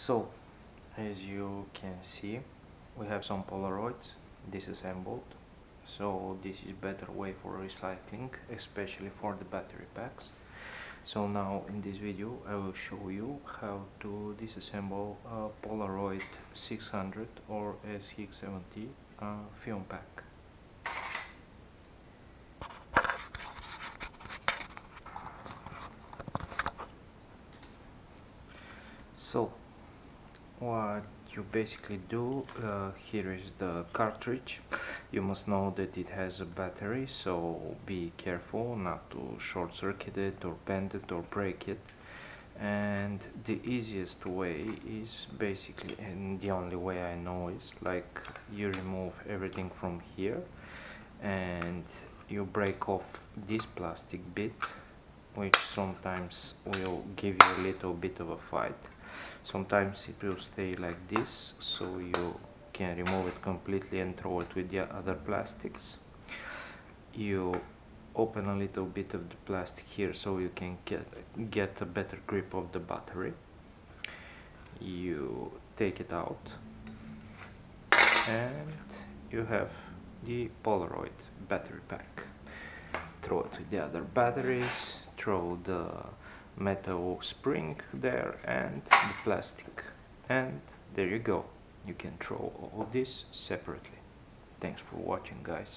So, as you can see, we have some polaroids disassembled. So this is better way for recycling, especially for the battery packs. So now in this video I will show you how to disassemble a Polaroid 600 or sx-70 film pack. So what you basically do, here is the cartridge. You must know that it has a battery, so be careful not to short circuit it or bend it or break it. And the easiest way is basically, and the only way I know, is like you remove everything from here and you break off this plastic bit, which sometimes will give you a little bit of a fight. Sometimes it will stay like this, so you can remove it completely and throw it with the other plastics. You open a little bit of the plastic here so you can get a better grip of the battery. You take it out and you have the Polaroid battery pack. Throw it with the other batteries, throw the metal spring there and the plastic, and there you go. You can throw all this separately. Thanks for watching, guys.